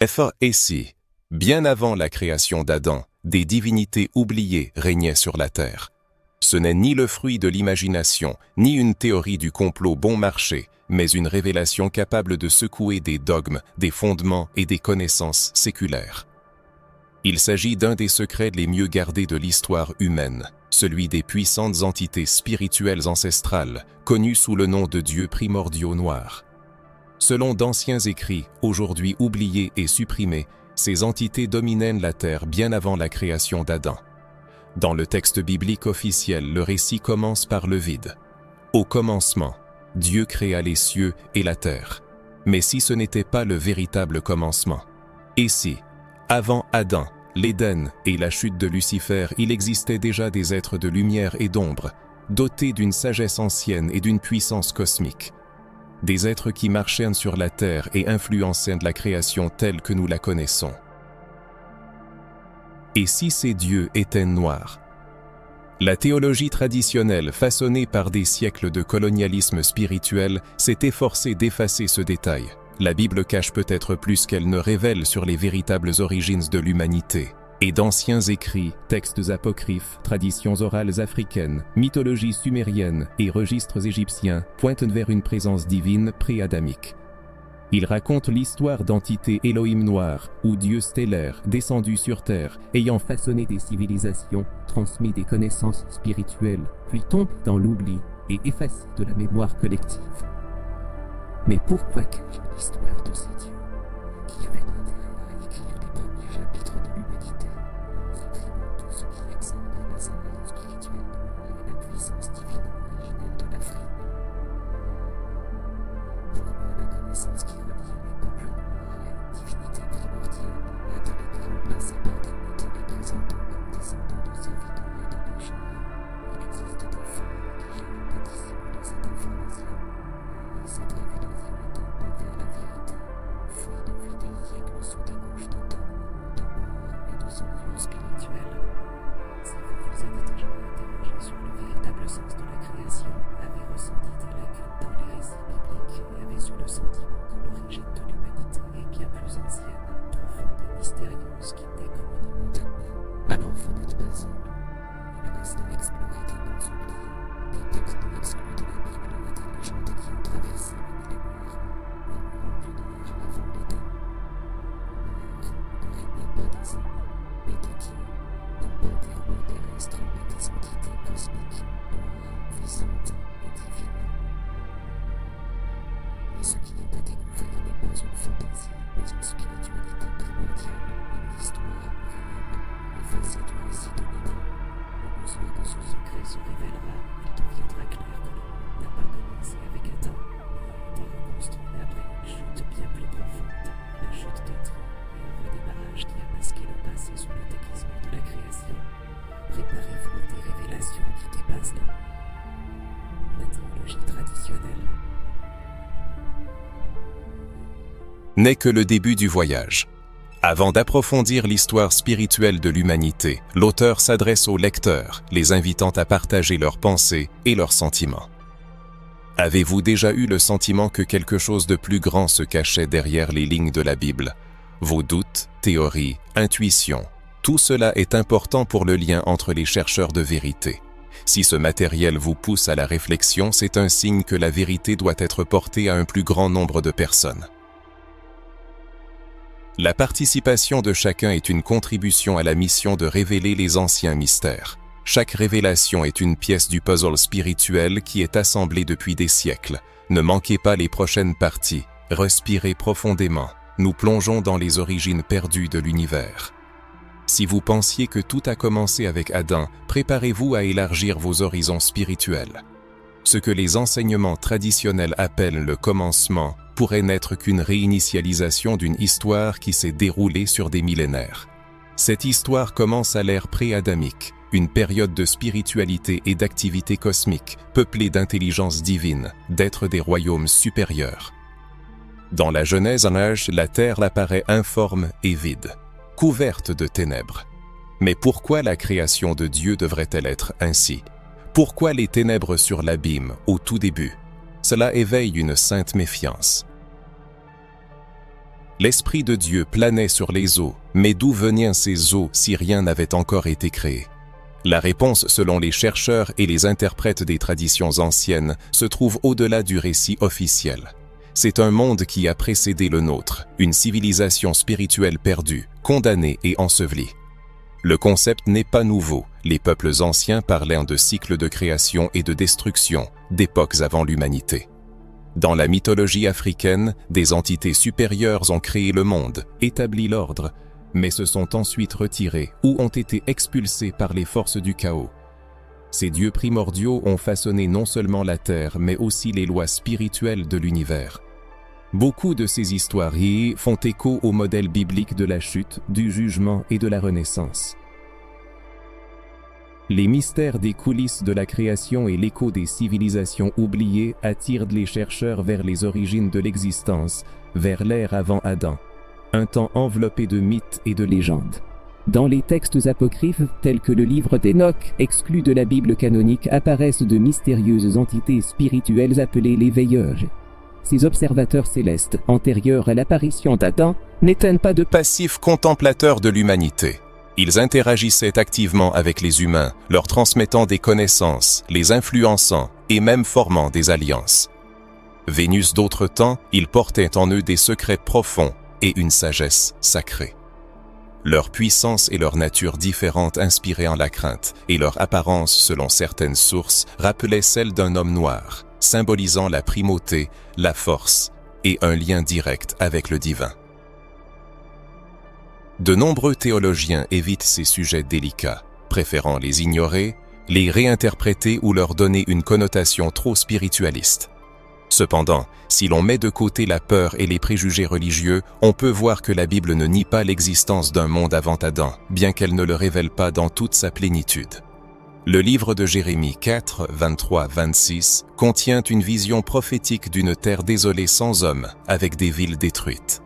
Et si, bien avant la création d'Adam, des divinités oubliées régnaient sur la terre? Ce n'est ni le fruit de l'imagination, ni une théorie du complot bon marché, mais une révélation capable de secouer des dogmes, des fondements et des connaissances séculaires. Il s'agit d'un des secrets les mieux gardés de l'histoire humaine, celui des puissantes entités spirituelles ancestrales, connues sous le nom de dieux primordiaux noirs. Selon d'anciens écrits, aujourd'hui oubliés et supprimés, ces entités dominaient la terre bien avant la création d'Adam. Dans le texte biblique officiel, le récit commence par le vide. Au commencement, Dieu créa les cieux et la terre. Mais si ce n'était pas le véritable commencement? Et si, avant Adam, l'Éden et la chute de Lucifer, il existait déjà des êtres de lumière et d'ombre, dotés d'une sagesse ancienne et d'une puissance cosmique? Des êtres qui marchaient sur la terre et influençaient la création telle que nous la connaissons. Et si ces dieux étaient noirs? La théologie traditionnelle, façonnée par des siècles de colonialisme spirituel, s'est efforcée d'effacer ce détail. La Bible cache peut-être plus qu'elle ne révèle sur les véritables origines de l'humanité. Et d'anciens écrits, textes apocryphes, traditions orales africaines, mythologies sumériennes et registres égyptiens pointent vers une présence divine pré-adamique. Ils racontent l'histoire d'entités Elohim noires ou dieux stellaires descendus sur terre, ayant façonné des civilisations, transmis des connaissances spirituelles, puis tombent dans l'oubli et effacés de la mémoire collective. Mais pourquoi cacher l'histoire de ces dieux qui avaient intérêt à écrire les premiers chapitres de l'humanité, supprimant tout ce qui excède la symbole spirituelle et la puissance divine originelle de l'Afrique? Pourquoi la connaissance qui relie les peuples noirs à une divinité primordiale a-t-elle été remplacée par des mythes les présentant comme descendants de serviteurs et de pécheurs? Il existe des fonds qui gèrent pas dissimuler cette information. Cette révélation est un pas vers la vérité, fouille depuis des siècles sous des couches de temps, de mort et de sombres spirituels. Si vous vous êtes déjà interrogé sur le véritable sens de la création, avez ressenti des lacunes dans les récits bibliques et avez eu le sentiment que l'origine de l'humanité est bien plus ancienne, profonde et mystérieuse qu'il n'est communément admis, alors vous n'êtes pas seul. Il reste à explorer des mondes oubliés, des textes exclus de la Bible et des légendes qui ont traversé les millénaires, murmurant d'une ère avant l'Éden. Une ère ne régnait pas des hommes, mais de Dieu, non pas des rois terrestres, mais des entités cosmiques, noires, puissantes et divines. Et ce qui est à découvrir n'est pas une fantaisie, mais une spiritualité primordiale, une histoire réelle, effacée du récit dominant. Au besoin que ce secret se révélera, il deviendra clair que le monde n'a pas commencé avec Adam, mais a été reconstruit après une chute bien plus profonde, la chute de Dieu et un redémarrage qui a masqué le passé sous le déguisement de la création. Préparez-vous à des révélations qui dépassent la théologie traditionnelle. N'est que le début du voyage. Avant d'approfondir l'histoire spirituelle de l'humanité, l'auteur s'adresse aux lecteurs, les invitant à partager leurs pensées et leurs sentiments. Avez-vous déjà eu le sentiment que quelque chose de plus grand se cachait derrière les lignes de la Bible? Vos doutes, théories, intuitions, tout cela est important pour le lien entre les chercheurs de vérité. Si ce matériel vous pousse à la réflexion, c'est un signe que la vérité doit être portée à un plus grand nombre de personnes. La participation de chacun est une contribution à la mission de révéler les anciens mystères. Chaque révélation est une pièce du puzzle spirituel qui est assemblée depuis des siècles. Ne manquez pas les prochaines parties. Respirez profondément. Nous plongeons dans les origines perdues de l'univers. Si vous pensiez que tout a commencé avec Adam, préparez-vous à élargir vos horizons spirituels. Ce que les enseignements traditionnels appellent le commencement pourrait n'être qu'une réinitialisation d'une histoire qui s'est déroulée sur des millénaires. Cette histoire commence à l'ère pré-adamique, une période de spiritualité et d'activité cosmique, peuplée d'intelligence divine, d'êtres des royaumes supérieurs. Dans la Genèse, la terre apparaît informe et vide, couverte de ténèbres. Mais pourquoi la création de Dieu devrait-elle être ainsi? Pourquoi les ténèbres sur l'abîme au tout début? Cela éveille une sainte méfiance. L'Esprit de Dieu planait sur les eaux, mais d'où venaient ces eaux si rien n'avait encore été créé? La réponse, selon les chercheurs et les interprètes des traditions anciennes, se trouve au-delà du récit officiel. C'est un monde qui a précédé le nôtre, une civilisation spirituelle perdue, condamnée et ensevelie. Le concept n'est pas nouveau, les peuples anciens parlaient de cycles de création et de destruction, d'époques avant l'humanité. Dans la mythologie africaine, des entités supérieures ont créé le monde, établi l'ordre, mais se sont ensuite retirés ou ont été expulsés par les forces du chaos. Ces dieux primordiaux ont façonné non seulement la terre, mais aussi les lois spirituelles de l'univers. Beaucoup de ces histoires font écho au modèle biblique de la chute, du jugement et de la renaissance. Les mystères des coulisses de la création et l'écho des civilisations oubliées attirent les chercheurs vers les origines de l'existence, vers l'ère avant Adam, un temps enveloppé de mythes et de légendes. Dans les textes apocryphes, tels que le livre d'Enoch, exclus de la Bible canonique, apparaissent de mystérieuses entités spirituelles appelées les veilleurs. Ces observateurs célestes, antérieurs à l'apparition d'Adam, n'étaient pas de passifs contemplateurs de l'humanité. Ils interagissaient activement avec les humains, leur transmettant des connaissances, les influençant et même formant des alliances. Vénus d'autre temps, ils portaient en eux des secrets profonds et une sagesse sacrée. Leur puissance et leur nature différente inspiraient en la crainte, et leur apparence, selon certaines sources, rappelait celle d'un homme noir, symbolisant la primauté, la force et un lien direct avec le divin. De nombreux théologiens évitent ces sujets délicats, préférant les ignorer, les réinterpréter ou leur donner une connotation trop spiritualiste. Cependant, si l'on met de côté la peur et les préjugés religieux, on peut voir que la Bible ne nie pas l'existence d'un monde avant Adam, bien qu'elle ne le révèle pas dans toute sa plénitude. Le livre de Jérémie 4, 23-26 contient une vision prophétique d'une terre désolée sans homme, avec des villes détruites.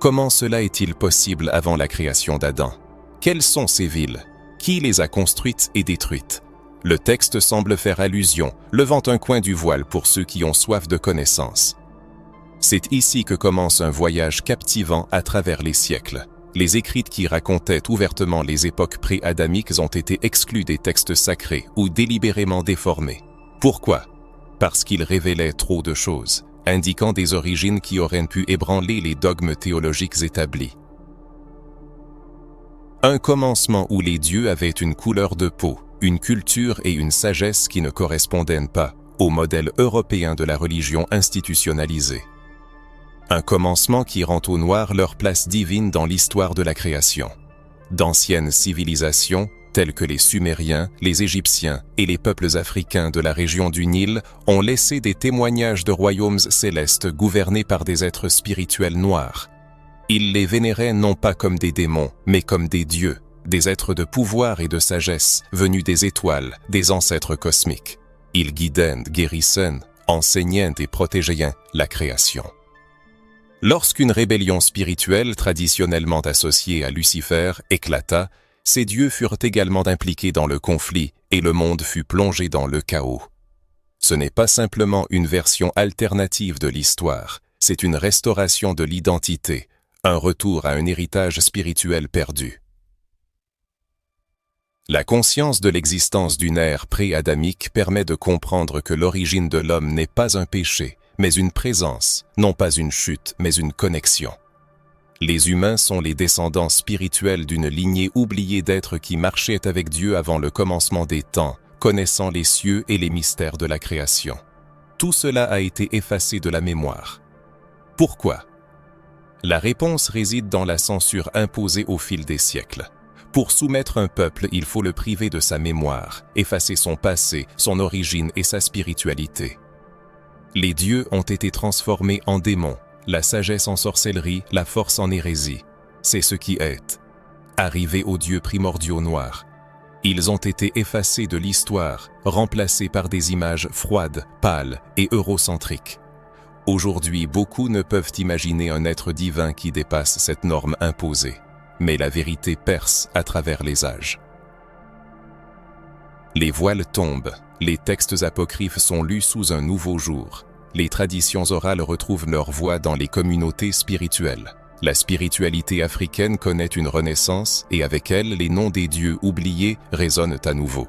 Comment cela est-il possible avant la création d'Adam? Quelles sont ces villes? Qui les a construites et détruites? Le texte semble faire allusion, levant un coin du voile pour ceux qui ont soif de connaissance. C'est ici que commence un voyage captivant à travers les siècles. Les écrits qui racontaient ouvertement les époques pré-adamiques ont été exclus des textes sacrés ou délibérément déformés. Pourquoi? Parce qu'ils révélaient trop de choses, indiquant des origines qui auraient pu ébranler les dogmes théologiques établis. Un commencement où les dieux avaient une couleur de peau, une culture et une sagesse qui ne correspondaient pas au modèle européen de la religion institutionnalisée. Un commencement qui rend aux Noirs leur place divine dans l'histoire de la création. D'anciennes civilisations, telles que les Sumériens, les Égyptiens et les peuples africains de la région du Nil, ont laissé des témoignages de royaumes célestes gouvernés par des êtres spirituels noirs. Ils les vénéraient non pas comme des démons, mais comme des dieux, des êtres de pouvoir et de sagesse venus des étoiles, des ancêtres cosmiques. Ils guidaient, guérissaient, enseignaient et protégeaient la création. Lorsqu'une rébellion spirituelle traditionnellement associée à Lucifer éclata, ces dieux furent également impliqués dans le conflit et le monde fut plongé dans le chaos. Ce n'est pas simplement une version alternative de l'histoire, c'est une restauration de l'identité, un retour à un héritage spirituel perdu. La conscience de l'existence d'une ère pré-adamique permet de comprendre que l'origine de l'homme n'est pas un péché, mais une présence, non pas une chute, mais une connexion. Les humains sont les descendants spirituels d'une lignée oubliée d'êtres qui marchaient avec Dieu avant le commencement des temps, connaissant les cieux et les mystères de la création. Tout cela a été effacé de la mémoire. Pourquoi? La réponse réside dans la censure imposée au fil des siècles. Pour soumettre un peuple, il faut le priver de sa mémoire, effacer son passé, son origine et sa spiritualité. Les dieux ont été transformés en démons, la sagesse en sorcellerie, la force en hérésie. C'est ce qui est arrivé aux dieux primordiaux noirs. Ils ont été effacés de l'histoire, remplacés par des images froides, pâles et eurocentriques. Aujourd'hui, beaucoup ne peuvent imaginer un être divin qui dépasse cette norme imposée. Mais la vérité perce à travers les âges. Les voiles tombent, les textes apocryphes sont lus sous un nouveau jour. Les traditions orales retrouvent leur voix dans les communautés spirituelles. La spiritualité africaine connaît une renaissance et avec elle, les noms des dieux oubliés résonnent à nouveau.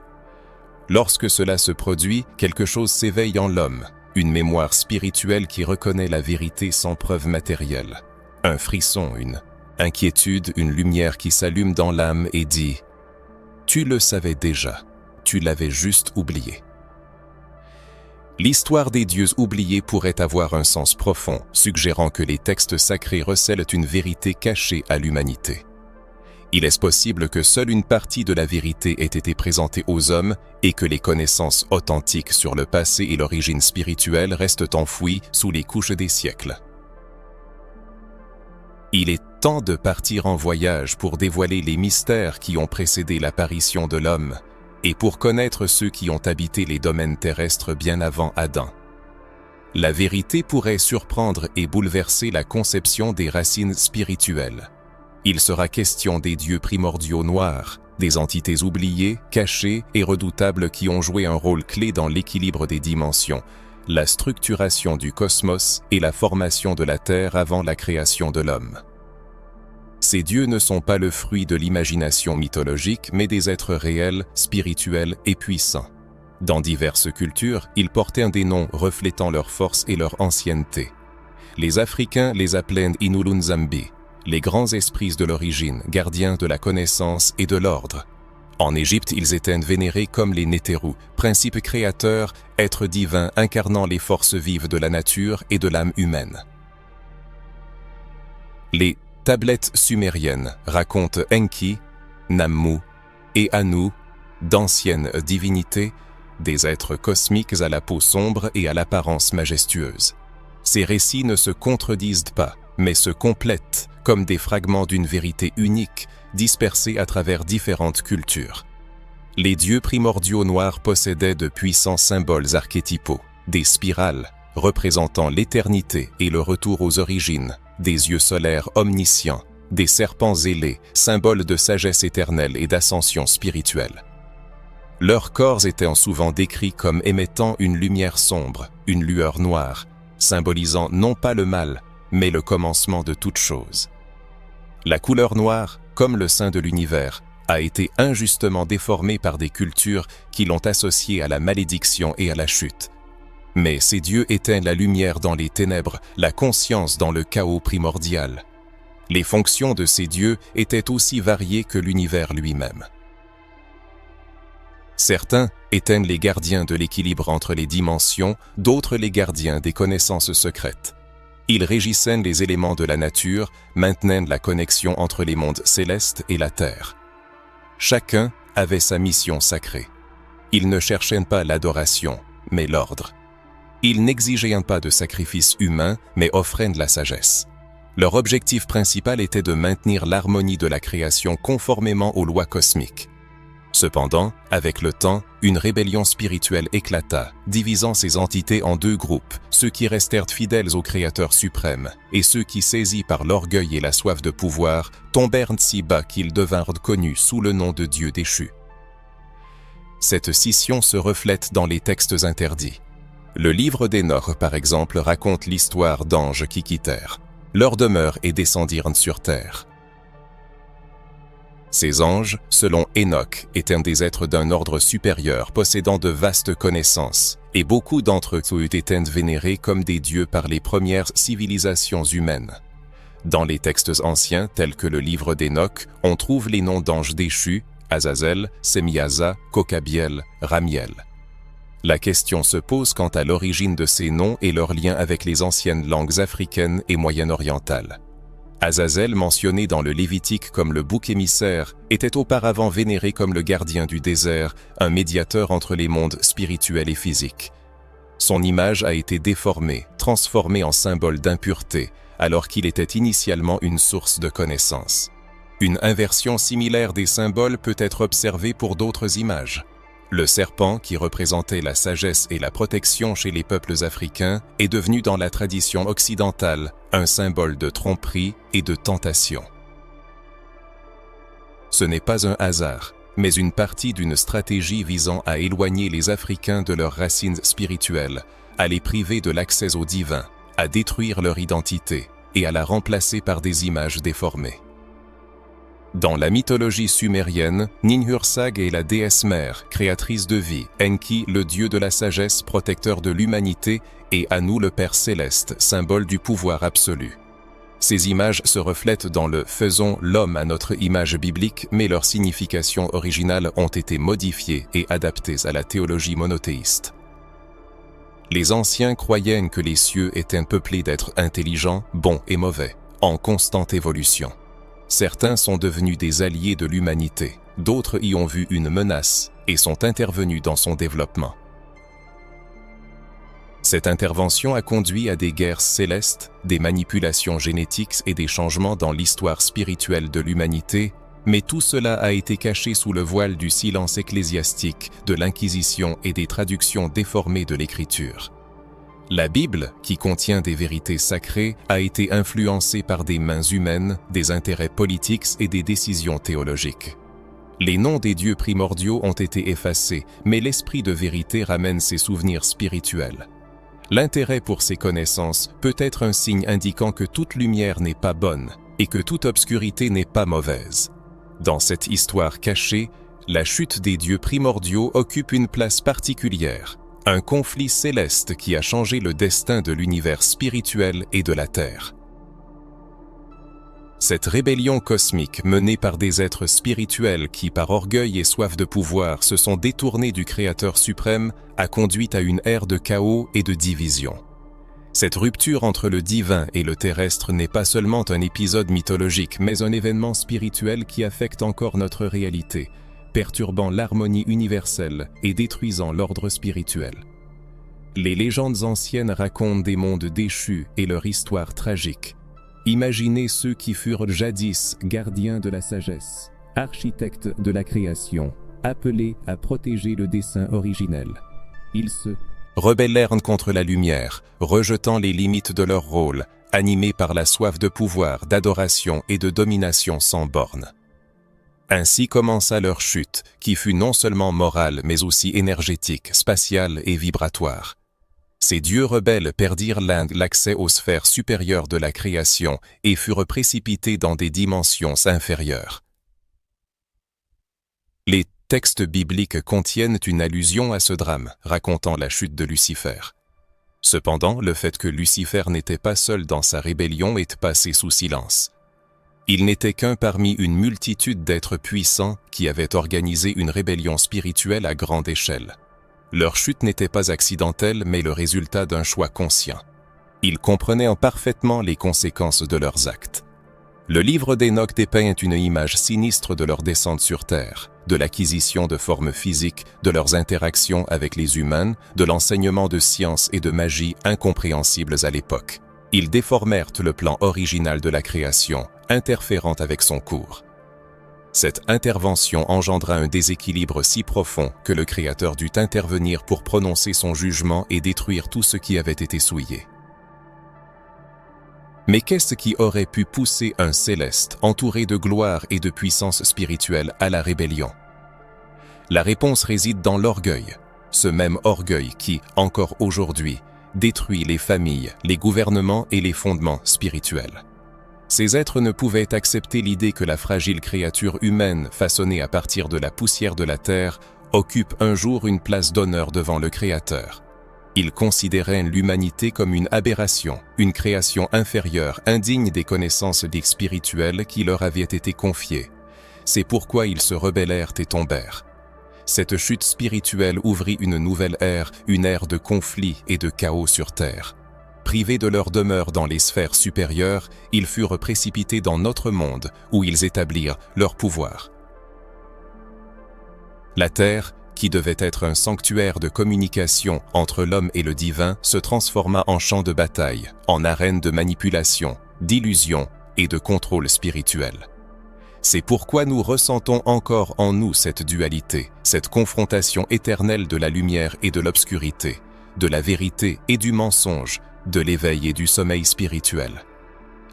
Lorsque cela se produit, quelque chose s'éveille en l'homme, une mémoire spirituelle qui reconnaît la vérité sans preuve matérielle. Un frisson, une inquiétude, une lumière qui s'allume dans l'âme et dit « Tu le savais déjà, tu l'avais juste oublié ». L'histoire des dieux oubliés pourrait avoir un sens profond, suggérant que les textes sacrés recèlent une vérité cachée à l'humanité. Il est possible que seule une partie de la vérité ait été présentée aux hommes et que les connaissances authentiques sur le passé et l'origine spirituelle restent enfouies sous les couches des siècles. Il est temps de partir en voyage pour dévoiler les mystères qui ont précédé l'apparition de l'homme et pour connaître ceux qui ont habité les domaines terrestres bien avant Adam. La vérité pourrait surprendre et bouleverser la conception des racines spirituelles. Il sera question des dieux primordiaux noirs, des entités oubliées, cachées et redoutables qui ont joué un rôle clé dans l'équilibre des dimensions, la structuration du cosmos et la formation de la Terre avant la création de l'homme. Ces dieux ne sont pas le fruit de l'imagination mythologique, mais des êtres réels, spirituels et puissants. Dans diverses cultures, ils portaient des noms reflétant leur force et leur ancienneté. Les Africains les appelaient Inulunzambi, les grands esprits de l'origine, gardiens de la connaissance et de l'ordre. En Égypte, ils étaient vénérés comme les Néterus, principes créateurs, êtres divins incarnant les forces vives de la nature et de l'âme humaine. Les tablettes sumériennes racontent Enki, Nammu et Anu, d'anciennes divinités, des êtres cosmiques à la peau sombre et à l'apparence majestueuse. Ces récits ne se contredisent pas, mais se complètent comme des fragments d'une vérité unique, dispersés à travers différentes cultures. Les dieux primordiaux noirs possédaient de puissants symboles archétypaux, des spirales représentant l'éternité et le retour aux origines, des yeux solaires omniscients, des serpents ailés, symboles de sagesse éternelle et d'ascension spirituelle. Leurs corps étaient souvent décrits comme émettant une lumière sombre, une lueur noire, symbolisant non pas le mal, mais le commencement de toute chose. La couleur noire, comme le sein de l'univers, a été injustement déformée par des cultures qui l'ont associée à la malédiction et à la chute. Mais ces dieux étaient la lumière dans les ténèbres, la conscience dans le chaos primordial. Les fonctions de ces dieux étaient aussi variées que l'univers lui-même. Certains étaient les gardiens de l'équilibre entre les dimensions, d'autres les gardiens des connaissances secrètes. Ils régissaient les éléments de la nature, maintenaient la connexion entre les mondes célestes et la terre. Chacun avait sa mission sacrée. Ils ne cherchaient pas l'adoration, mais l'ordre. Ils n'exigeaient pas de sacrifice humain, mais offraient de la sagesse. Leur objectif principal était de maintenir l'harmonie de la création conformément aux lois cosmiques. Cependant, avec le temps, une rébellion spirituelle éclata, divisant ces entités en deux groupes, ceux qui restèrent fidèles au Créateur suprême, et ceux qui, saisis par l'orgueil et la soif de pouvoir, tombèrent si bas qu'ils devinrent connus sous le nom de dieux déchus. Cette scission se reflète dans les textes interdits. Le livre d'Hénoch, par exemple, raconte l'histoire d'anges qui quittèrent leur demeure et descendirent sur terre. Ces anges, selon Hénoch, étaient des êtres d'un ordre supérieur possédant de vastes connaissances, et beaucoup d'entre eux étaient vénérés comme des dieux par les premières civilisations humaines. Dans les textes anciens, tels que le livre d'Hénoch, on trouve les noms d'anges déchus, Azazel, Semiasa, Kokabiel, Ramiel. La question se pose quant à l'origine de ces noms et leur lien avec les anciennes langues africaines et moyen-orientales. Azazel, mentionné dans le Lévitique comme le bouc émissaire, était auparavant vénéré comme le gardien du désert, un médiateur entre les mondes spirituels et physiques. Son image a été déformée, transformée en symbole d'impureté, alors qu'il était initialement une source de connaissance. Une inversion similaire des symboles peut être observée pour d'autres images. Le serpent, qui représentait la sagesse et la protection chez les peuples africains, est devenu dans la tradition occidentale un symbole de tromperie et de tentation. Ce n'est pas un hasard, mais une partie d'une stratégie visant à éloigner les Africains de leurs racines spirituelles, à les priver de l'accès au divin, à détruire leur identité, et à la remplacer par des images déformées. Dans la mythologie sumérienne, Ninhursag est la déesse mère, créatrice de vie, Enki, le dieu de la sagesse, protecteur de l'humanité, et Anu, le Père céleste, symbole du pouvoir absolu. Ces images se reflètent dans le « faisons l'homme à notre image biblique », mais leurs significations originales ont été modifiées et adaptées à la théologie monothéiste. Les anciens croyaient que les cieux étaient peuplés d'êtres intelligents, bons et mauvais, en constante évolution. Certains sont devenus des alliés de l'humanité, d'autres y ont vu une menace et sont intervenus dans son développement. Cette intervention a conduit à des guerres célestes, des manipulations génétiques et des changements dans l'histoire spirituelle de l'humanité, mais tout cela a été caché sous le voile du silence ecclésiastique, de l'Inquisition et des traductions déformées de l'Écriture. La Bible, qui contient des vérités sacrées, a été influencée par des mains humaines, des intérêts politiques et des décisions théologiques. Les noms des dieux primordiaux ont été effacés, mais l'esprit de vérité ramène ses souvenirs spirituels. L'intérêt pour ces connaissances peut être un signe indiquant que toute lumière n'est pas bonne et que toute obscurité n'est pas mauvaise. Dans cette histoire cachée, la chute des dieux primordiaux occupe une place particulière, un conflit céleste qui a changé le destin de l'univers spirituel et de la Terre. Cette rébellion cosmique menée par des êtres spirituels qui, par orgueil et soif de pouvoir, se sont détournés du Créateur suprême, a conduit à une ère de chaos et de division. Cette rupture entre le divin et le terrestre n'est pas seulement un épisode mythologique, mais un événement spirituel qui affecte encore notre réalité, perturbant l'harmonie universelle et détruisant l'ordre spirituel. Les légendes anciennes racontent des mondes déchus et leur histoire tragique. Imaginez ceux qui furent jadis gardiens de la sagesse, architectes de la création, appelés à protéger le dessein originel. Ils se rebellèrent contre la lumière, rejetant les limites de leur rôle, animés par la soif de pouvoir, d'adoration et de domination sans bornes. Ainsi commença leur chute, qui fut non seulement morale mais aussi énergétique, spatiale et vibratoire. Ces dieux rebelles perdirent l'accès aux sphères supérieures de la création et furent précipités dans des dimensions inférieures. Les textes bibliques contiennent une allusion à ce drame, racontant la chute de Lucifer. Cependant, le fait que Lucifer n'était pas seul dans sa rébellion est passé sous silence. Il n'était qu'un parmi une multitude d'êtres puissants qui avaient organisé une rébellion spirituelle à grande échelle. Leur chute n'était pas accidentelle, mais le résultat d'un choix conscient. Ils comprenaient parfaitement les conséquences de leurs actes. Le livre d'Enoch dépeint une image sinistre de leur descente sur Terre, de l'acquisition de formes physiques, de leurs interactions avec les humains, de l'enseignement de sciences et de magie incompréhensibles à l'époque. Ils déformèrent le plan original de la création, interférant avec son cours. Cette intervention engendra un déséquilibre si profond que le Créateur dut intervenir pour prononcer son jugement et détruire tout ce qui avait été souillé. Mais qu'est-ce qui aurait pu pousser un céleste, entouré de gloire et de puissance spirituelle, à la rébellion? La réponse réside dans l'orgueil, ce même orgueil qui, encore aujourd'hui, détruit les familles, les gouvernements et les fondements spirituels. Ces êtres ne pouvaient accepter l'idée que la fragile créature humaine, façonnée à partir de la poussière de la terre, occupe un jour une place d'honneur devant le Créateur. Ils considéraient l'humanité comme une aberration, une création inférieure, indigne des connaissances spirituelles qui leur avaient été confiées. C'est pourquoi ils se rebellèrent et tombèrent. Cette chute spirituelle ouvrit une nouvelle ère, une ère de conflit et de chaos sur terre. Privés de leur demeure dans les sphères supérieures, ils furent précipités dans notre monde où ils établirent leur pouvoir. La terre, qui devait être un sanctuaire de communication entre l'homme et le divin, se transforma en champ de bataille, en arène de manipulation, d'illusion et de contrôle spirituel. C'est pourquoi nous ressentons encore en nous cette dualité, cette confrontation éternelle de la lumière et de l'obscurité, de la vérité et du mensonge, de l'éveil et du sommeil spirituel.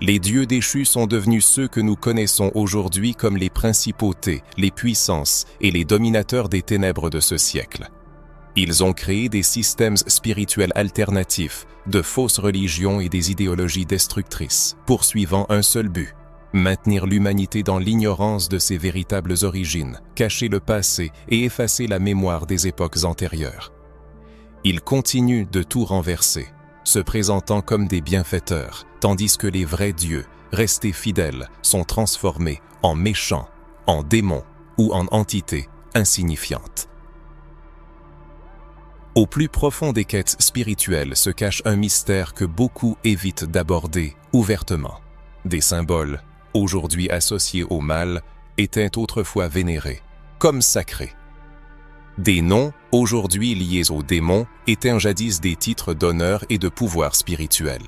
Les dieux déchus sont devenus ceux que nous connaissons aujourd'hui comme les principautés, les puissances et les dominateurs des ténèbres de ce siècle. Ils ont créé des systèmes spirituels alternatifs, de fausses religions et des idéologies destructrices, poursuivant un seul but: maintenir l'humanité dans l'ignorance de ses véritables origines, cacher le passé et effacer la mémoire des époques antérieures. Ils continuent de tout renverser, se présentant comme des bienfaiteurs, tandis que les vrais dieux, restés fidèles, sont transformés en méchants, en démons ou en entités insignifiantes. Au plus profond des quêtes spirituelles se cache un mystère que beaucoup évitent d'aborder ouvertement. Des symboles, aujourd'hui associés au mal, étaient autrefois vénérés, comme sacrés. Des noms, aujourd'hui liés aux démons, étaient jadis des titres d'honneur et de pouvoir spirituel.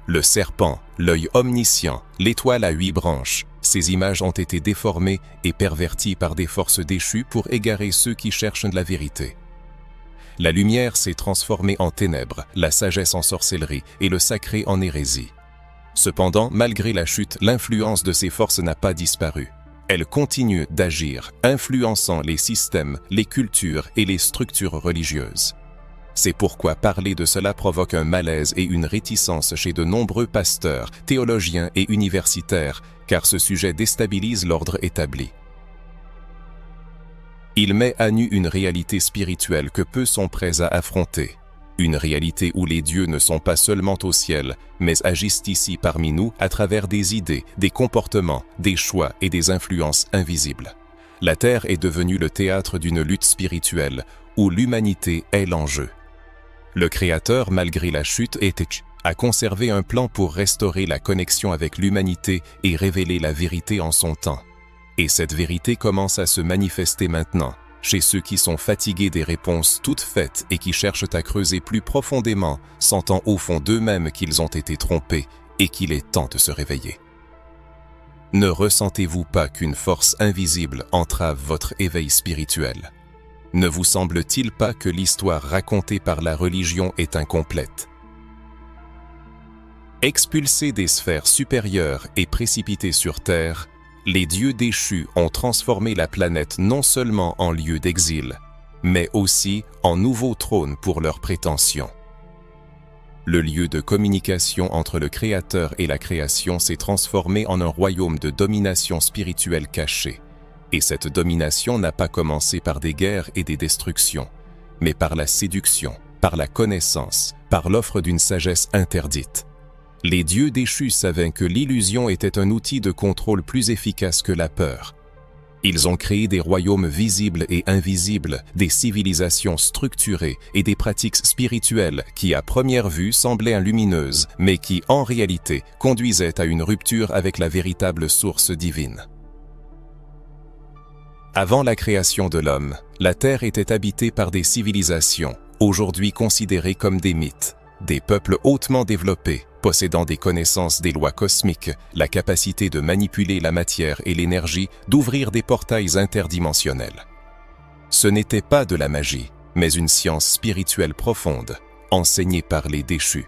Le serpent, l'œil omniscient, l'étoile à 8 branches, ces images ont été déformées et perverties par des forces déchues pour égarer ceux qui cherchent de la vérité. La lumière s'est transformée en ténèbres, la sagesse en sorcellerie et le sacré en hérésie. Cependant, malgré la chute, l'influence de ces forces n'a pas disparu. Elles continuent d'agir, influençant les systèmes, les cultures et les structures religieuses. C'est pourquoi parler de cela provoque un malaise et une réticence chez de nombreux pasteurs, théologiens et universitaires, car ce sujet déstabilise l'ordre établi. Il met à nu une réalité spirituelle que peu sont prêts à affronter. Une réalité où les dieux ne sont pas seulement au ciel, mais agissent ici parmi nous à travers des idées, des comportements, des choix et des influences invisibles. La Terre est devenue le théâtre d'une lutte spirituelle, où l'humanité est l'enjeu. Le Créateur, malgré la chute, a conservé un plan pour restaurer la connexion avec l'humanité et révéler la vérité en son temps. Et cette vérité commence à se manifester maintenant, chez ceux qui sont fatigués des réponses toutes faites et qui cherchent à creuser plus profondément, sentant au fond d'eux-mêmes qu'ils ont été trompés et qu'il est temps de se réveiller. Ne ressentez-vous pas qu'une force invisible entrave votre éveil spirituel? Ne vous semble-t-il pas que l'histoire racontée par la religion est incomplète? Expulsés des sphères supérieures et précipités sur Terre, les dieux déchus ont transformé la planète non seulement en lieu d'exil, mais aussi en nouveau trône pour leurs prétentions. Le lieu de communication entre le Créateur et la création s'est transformé en un royaume de domination spirituelle cachée. Et cette domination n'a pas commencé par des guerres et des destructions, mais par la séduction, par la connaissance, par l'offre d'une sagesse interdite. Les dieux déchus savaient que l'illusion était un outil de contrôle plus efficace que la peur. Ils ont créé des royaumes visibles et invisibles, des civilisations structurées et des pratiques spirituelles qui à première vue semblaient lumineuses, mais qui en réalité conduisaient à une rupture avec la véritable source divine. Avant la création de l'homme, la Terre était habitée par des civilisations, aujourd'hui considérées comme des mythes, des peuples hautement développés, possédant des connaissances des lois cosmiques, la capacité de manipuler la matière et l'énergie, d'ouvrir des portails interdimensionnels. Ce n'était pas de la magie, mais une science spirituelle profonde, enseignée par les déchus.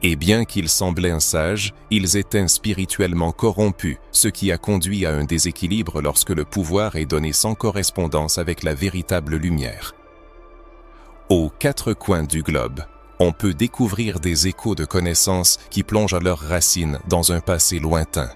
Et bien qu'ils semblaient sages, ils étaient spirituellement corrompus, ce qui a conduit à un déséquilibre lorsque le pouvoir est donné sans correspondance avec la véritable lumière. Aux 4 coins du globe, on peut découvrir des échos de connaissances qui plongent leurs racines dans un passé lointain.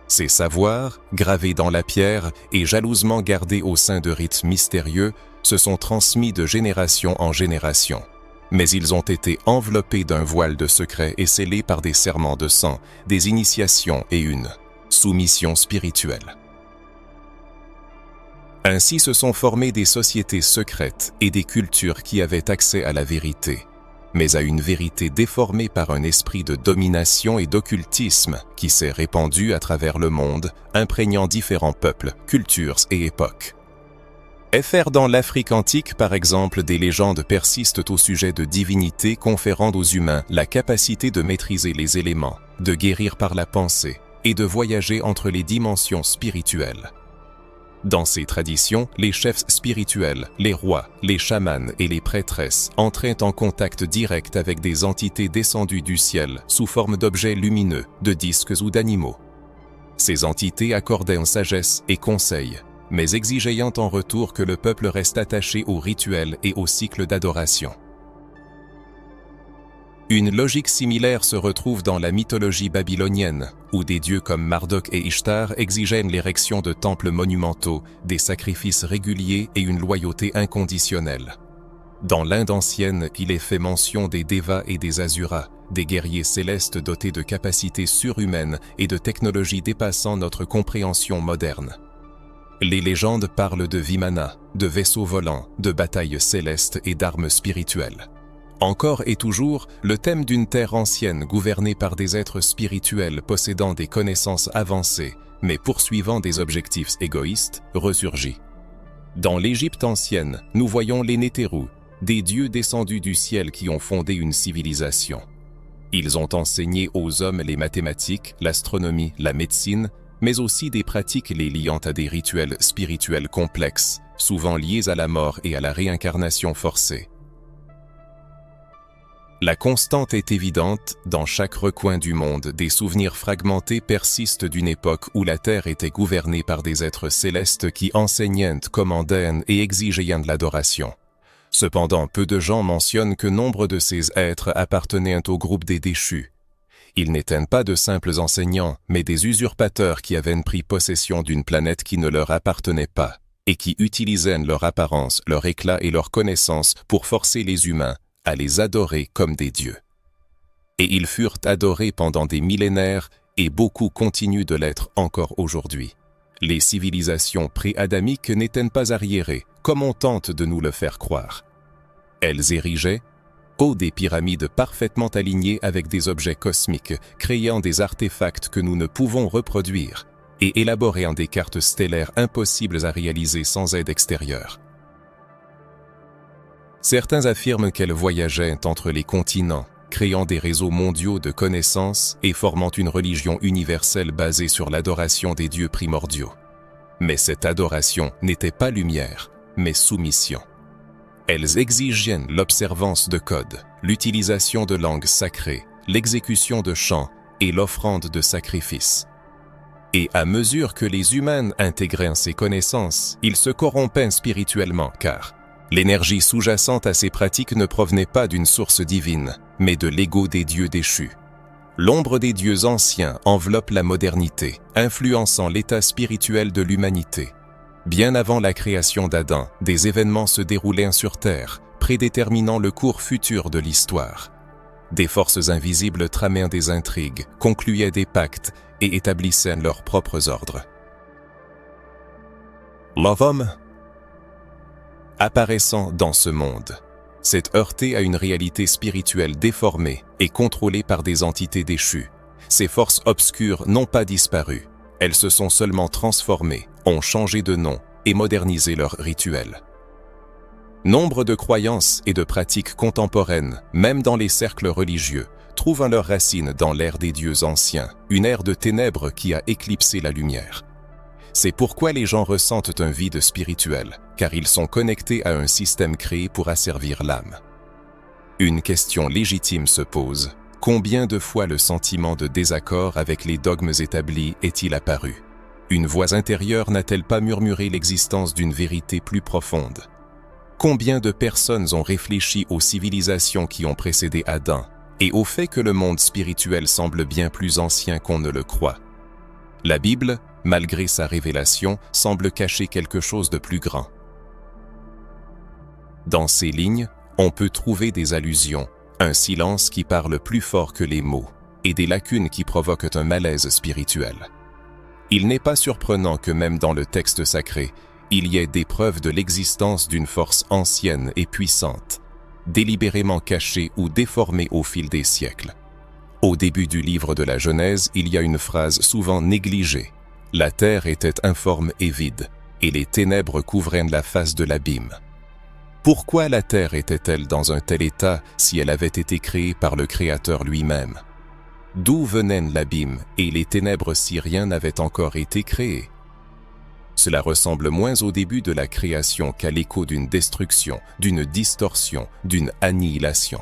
Ces savoirs, gravés dans la pierre et jalousement gardés au sein de rites mystérieux, se sont transmis de génération en génération. Mais ils ont été enveloppés d'un voile de secret et scellés par des serments de sang, des initiations et une soumission spirituelle. Ainsi se sont formées des sociétés secrètes et des cultures qui avaient accès à la vérité, mais à une vérité déformée par un esprit de domination et d'occultisme qui s'est répandu à travers le monde, imprégnant différents peuples, cultures et époques. Dans l'Afrique antique, par exemple, des légendes persistent au sujet de divinités conférant aux humains la capacité de maîtriser les éléments, de guérir par la pensée et de voyager entre les dimensions spirituelles. Dans ces traditions, les chefs spirituels, les rois, les chamans et les prêtresses entraient en contact direct avec des entités descendues du ciel sous forme d'objets lumineux, de disques ou d'animaux. Ces entités accordaient sagesse et conseils, mais exigeant en retour que le peuple reste attaché aux rituels et au cycle d'adoration. Une logique similaire se retrouve dans la mythologie babylonienne, où des dieux comme Marduk et Ishtar exigeaient l'érection de temples monumentaux, des sacrifices réguliers et une loyauté inconditionnelle. Dans l'Inde ancienne, il est fait mention des Devas et des Asuras, des guerriers célestes dotés de capacités surhumaines et de technologies dépassant notre compréhension moderne. Les légendes parlent de Vimana, de vaisseaux volants, de batailles célestes et d'armes spirituelles. Encore et toujours, le thème d'une terre ancienne gouvernée par des êtres spirituels possédant des connaissances avancées, mais poursuivant des objectifs égoïstes, ressurgit. Dans l'Égypte ancienne, nous voyons les Nétérous, des dieux descendus du ciel qui ont fondé une civilisation. Ils ont enseigné aux hommes les mathématiques, l'astronomie, la médecine, mais aussi des pratiques les liant à des rituels spirituels complexes, souvent liés à la mort et à la réincarnation forcée. La constante est évidente, dans chaque recoin du monde, des souvenirs fragmentés persistent d'une époque où la Terre était gouvernée par des êtres célestes qui enseignaient, commandaient et exigeaient de l'adoration. Cependant, peu de gens mentionnent que nombre de ces êtres appartenaient au groupe des déchus. Ils n'étaient pas de simples enseignants, mais des usurpateurs qui avaient pris possession d'une planète qui ne leur appartenait pas, et qui utilisaient leur apparence, leur éclat et leur connaissance pour forcer les humains à les adorer comme des dieux. Et ils furent adorés pendant des millénaires et beaucoup continuent de l'être encore aujourd'hui. Les civilisations pré-adamiques n'étaient pas arriérées, comme on tente de nous le faire croire. Elles érigeaient des pyramides parfaitement alignées avec des objets cosmiques, créant des artefacts que nous ne pouvons reproduire, et élaborant des cartes stellaires impossibles à réaliser sans aide extérieure. Certains affirment qu'elles voyageaient entre les continents, créant des réseaux mondiaux de connaissances et formant une religion universelle basée sur l'adoration des dieux primordiaux. Mais cette adoration n'était pas lumière, mais soumission. Elles exigeaient l'observance de codes, l'utilisation de langues sacrées, l'exécution de chants et l'offrande de sacrifices. Et à mesure que les humains intégraient ces connaissances, ils se corrompaient spirituellement car l'énergie sous-jacente à ces pratiques ne provenait pas d'une source divine, mais de l'ego des dieux déchus. L'ombre des dieux anciens enveloppe la modernité, influençant l'état spirituel de l'humanité. Bien avant la création d'Adam, des événements se déroulaient sur Terre, prédéterminant le cours futur de l'histoire. Des forces invisibles tramaient des intrigues, concluaient des pactes et établissaient leurs propres ordres. L'homme, apparaissant dans ce monde, s'est heurté à une réalité spirituelle déformée et contrôlée par des entités déchues. Ces forces obscures n'ont pas disparu, elles se sont seulement transformées, ont changé de nom et modernisé leurs rituels. Nombre de croyances et de pratiques contemporaines, même dans les cercles religieux, trouvent leurs racines dans l'ère des dieux anciens, une ère de ténèbres qui a éclipsé la lumière. C'est pourquoi les gens ressentent un vide spirituel, car ils sont connectés à un système créé pour asservir l'âme. Une question légitime se pose: combien de fois le sentiment de désaccord avec les dogmes établis est-il apparu? Une voix intérieure n'a-t-elle pas murmuré l'existence d'une vérité plus profonde? Combien de personnes ont réfléchi aux civilisations qui ont précédé Adam et au fait que le monde spirituel semble bien plus ancien qu'on ne le croit? La Bible, malgré sa révélation, semble cacher quelque chose de plus grand. Dans ces lignes, on peut trouver des allusions, un silence qui parle plus fort que les mots, et des lacunes qui provoquent un malaise spirituel. Il n'est pas surprenant que même dans le texte sacré, il y ait des preuves de l'existence d'une force ancienne et puissante, délibérément cachée ou déformée au fil des siècles. Au début du livre de la Genèse, il y a une phrase souvent négligée. La terre était informe et vide, et les ténèbres couvraient la face de l'abîme. Pourquoi la terre était-elle dans un tel état si elle avait été créée par le Créateur lui-même? D'où venait l'abîme et les ténèbres si rien n'avait encore été créé? Cela ressemble moins au début de la création qu'à l'écho d'une destruction, d'une distorsion, d'une annihilation.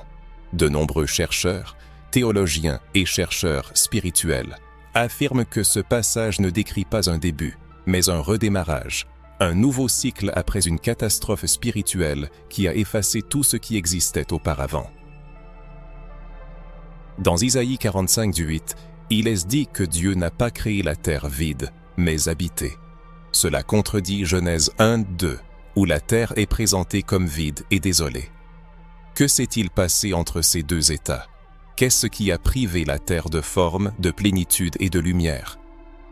De nombreux chercheurs, théologiens et chercheurs spirituels affirment que ce passage ne décrit pas un début, mais un redémarrage, un nouveau cycle après une catastrophe spirituelle qui a effacé tout ce qui existait auparavant. Dans Isaïe 45:8, il est dit que Dieu n'a pas créé la terre vide, mais habitée. Cela contredit Genèse 1:2, où la terre est présentée comme vide et désolée. Que s'est-il passé entre ces deux états? Qu'est-ce qui a privé la terre de forme, de plénitude et de lumière?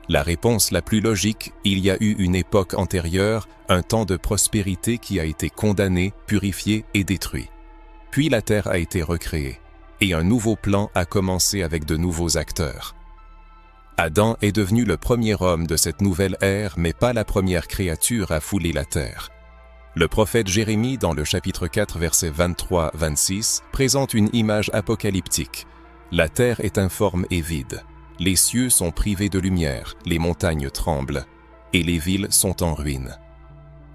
La réponse la plus logique, il y a eu une époque antérieure, un temps de prospérité qui a été condamné, purifié et détruit. Puis la terre a été recréée, et un nouveau plan a commencé avec de nouveaux acteurs. Adam est devenu le premier homme de cette nouvelle ère, mais pas la première créature à fouler la terre. Le prophète Jérémie, dans le chapitre 4, versets 23-26, présente une image apocalyptique. La terre est informe et vide. Les cieux sont privés de lumière, les montagnes tremblent, et les villes sont en ruine.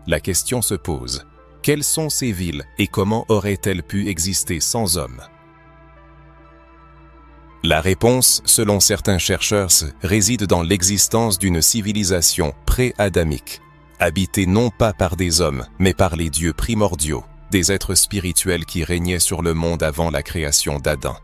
La question se pose, quelles sont ces villes et comment auraient-elles pu exister sans hommes? La réponse, selon certains chercheurs, réside dans l'existence d'une civilisation pré-adamique, habitée non pas par des hommes, mais par les dieux primordiaux, des êtres spirituels qui régnaient sur le monde avant la création d'Adam.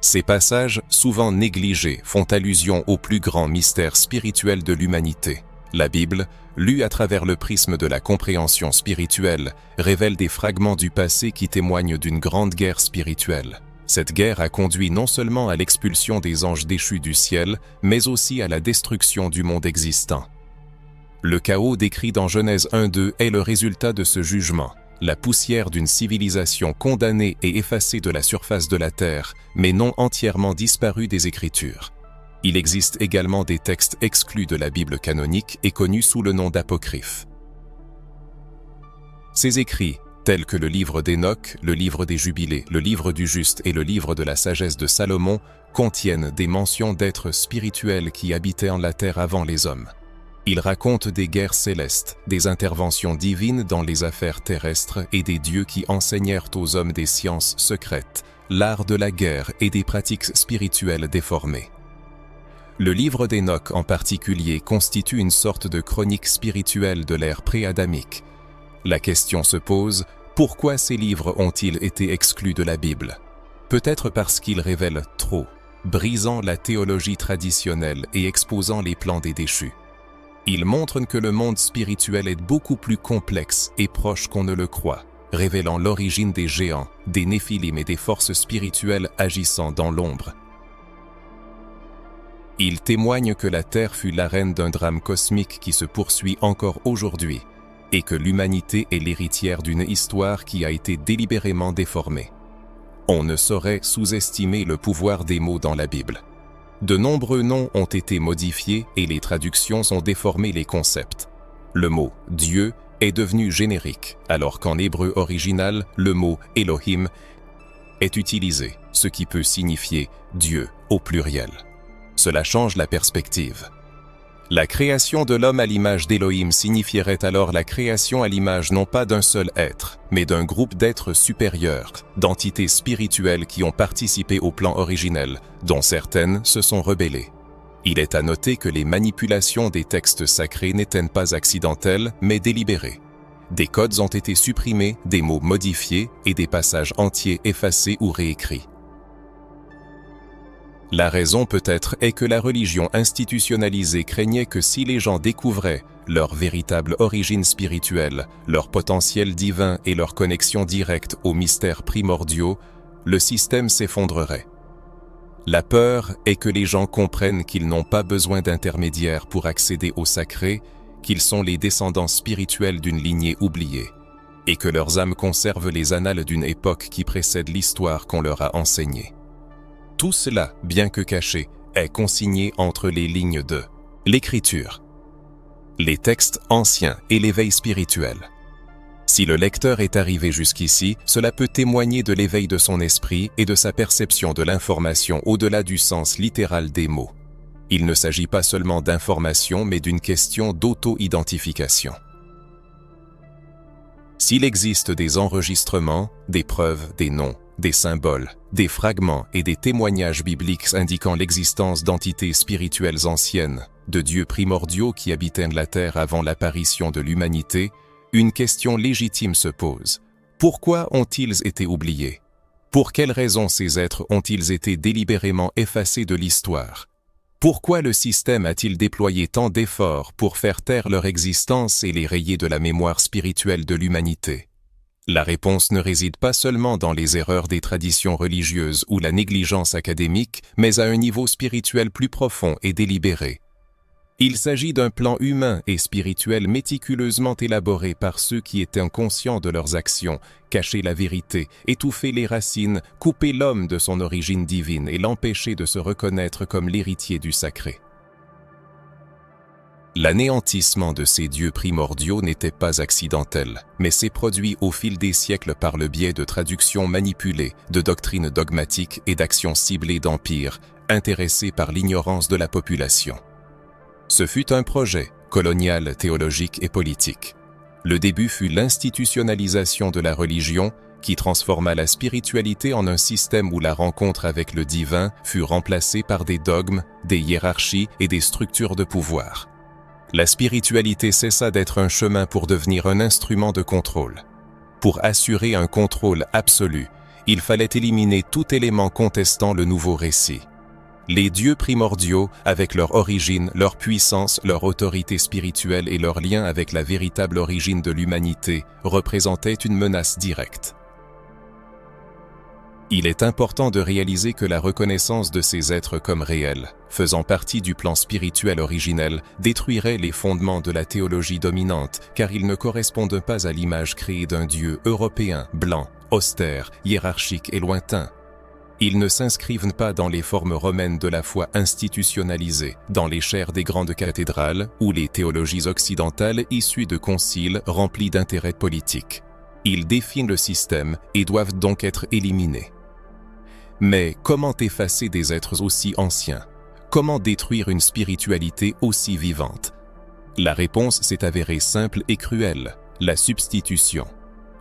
Ces passages, souvent négligés, font allusion au plus grand mystère spirituel de l'humanité. La Bible, lue à travers le prisme de la compréhension spirituelle, révèle des fragments du passé qui témoignent d'une grande guerre spirituelle. Cette guerre a conduit non seulement à l'expulsion des anges déchus du ciel, mais aussi à la destruction du monde existant. Le chaos décrit dans Genèse 1:2 est le résultat de ce jugement, la poussière d'une civilisation condamnée et effacée de la surface de la terre, mais non entièrement disparue des Écritures. Il existe également des textes exclus de la Bible canonique et connus sous le nom d'apocryphes. Ces écrits, tels que le livre d'Enoch, le livre des Jubilés, le livre du Juste et le livre de la sagesse de Salomon, contiennent des mentions d'êtres spirituels qui habitaient en la terre avant les hommes. Ils racontent des guerres célestes, des interventions divines dans les affaires terrestres et des dieux qui enseignèrent aux hommes des sciences secrètes, l'art de la guerre et des pratiques spirituelles déformées. Le livre d'Enoch en particulier constitue une sorte de chronique spirituelle de l'ère pré-adamique. La question se pose, pourquoi ces livres ont-ils été exclus de la Bible? Peut-être parce qu'ils révèlent trop, brisant la théologie traditionnelle et exposant les plans des déchus. Ils montrent que le monde spirituel est beaucoup plus complexe et proche qu'on ne le croit, révélant l'origine des géants, des néphilim et des forces spirituelles agissant dans l'ombre. Ils témoignent que la Terre fut l'arène d'un drame cosmique qui se poursuit encore aujourd'hui, et que l'humanité est l'héritière d'une histoire qui a été délibérément déformée. On ne saurait sous-estimer le pouvoir des mots dans la Bible. De nombreux noms ont été modifiés et les traductions ont déformé les concepts. Le mot « Dieu » est devenu générique, alors qu'en hébreu original, le mot « Elohim » est utilisé, ce qui peut signifier « Dieu » au pluriel. Cela change la perspective. La création de l'homme à l'image d'Elohim signifierait alors la création à l'image non pas d'un seul être, mais d'un groupe d'êtres supérieurs, d'entités spirituelles qui ont participé au plan originel, dont certaines se sont rebellées. Il est à noter que les manipulations des textes sacrés n'étaient pas accidentelles, mais délibérées. Des codes ont été supprimés, des mots modifiés et des passages entiers effacés ou réécrits. La raison peut-être est que la religion institutionnalisée craignait que si les gens découvraient leur véritable origine spirituelle, leur potentiel divin et leur connexion directe aux mystères primordiaux, le système s'effondrerait. La peur est que les gens comprennent qu'ils n'ont pas besoin d'intermédiaires pour accéder au sacré, qu'ils sont les descendants spirituels d'une lignée oubliée, et que leurs âmes conservent les annales d'une époque qui précède l'histoire qu'on leur a enseignée. Tout cela, bien que caché, est consigné entre les lignes de l'Écriture, les textes anciens et l'éveil spirituel. Si le lecteur est arrivé jusqu'ici, cela peut témoigner de l'éveil de son esprit et de sa perception de l'information au-delà du sens littéral des mots. Il ne s'agit pas seulement d'information, mais d'une question d'auto-identification. S'il existe des enregistrements, des preuves, des noms, des symboles, des fragments et des témoignages bibliques indiquant l'existence d'entités spirituelles anciennes, de dieux primordiaux qui habitaient la terre avant l'apparition de l'humanité, une question légitime se pose. Pourquoi ont-ils été oubliés? Pour quelles raisons ces êtres ont-ils été délibérément effacés de l'histoire? Pourquoi le système a-t-il déployé tant d'efforts pour faire taire leur existence et les rayer de la mémoire spirituelle de l'humanité? La réponse ne réside pas seulement dans les erreurs des traditions religieuses ou la négligence académique, mais à un niveau spirituel plus profond et délibéré. Il s'agit d'un plan humain et spirituel méticuleusement élaboré par ceux qui étaient conscients de leurs actions, cacher la vérité, étouffer les racines, couper l'homme de son origine divine et l'empêcher de se reconnaître comme l'héritier du sacré. L'anéantissement de ces dieux primordiaux n'était pas accidentel, mais s'est produit au fil des siècles par le biais de traductions manipulées, de doctrines dogmatiques et d'actions ciblées d'empires, intéressés par l'ignorance de la population. Ce fut un projet, colonial, théologique et politique. Le début fut l'institutionnalisation de la religion, qui transforma la spiritualité en un système où la rencontre avec le divin fut remplacée par des dogmes, des hiérarchies et des structures de pouvoir. La spiritualité cessa d'être un chemin pour devenir un instrument de contrôle. Pour assurer un contrôle absolu, il fallait éliminer tout élément contestant le nouveau récit. Les dieux primordiaux, avec leur origine, leur puissance, leur autorité spirituelle et leur lien avec la véritable origine de l'humanité, représentaient une menace directe. Il est important de réaliser que la reconnaissance de ces êtres comme réels, faisant partie du plan spirituel originel, détruirait les fondements de la théologie dominante, car ils ne correspondent pas à l'image créée d'un Dieu européen, blanc, austère, hiérarchique et lointain. Ils ne s'inscrivent pas dans les formes romaines de la foi institutionnalisée, dans les chaires des grandes cathédrales ou les théologies occidentales issues de conciles remplis d'intérêts politiques. Ils défient le système et doivent donc être éliminés. Mais comment effacer des êtres aussi anciens? Comment détruire une spiritualité aussi vivante? La réponse s'est avérée simple et cruelle, la substitution.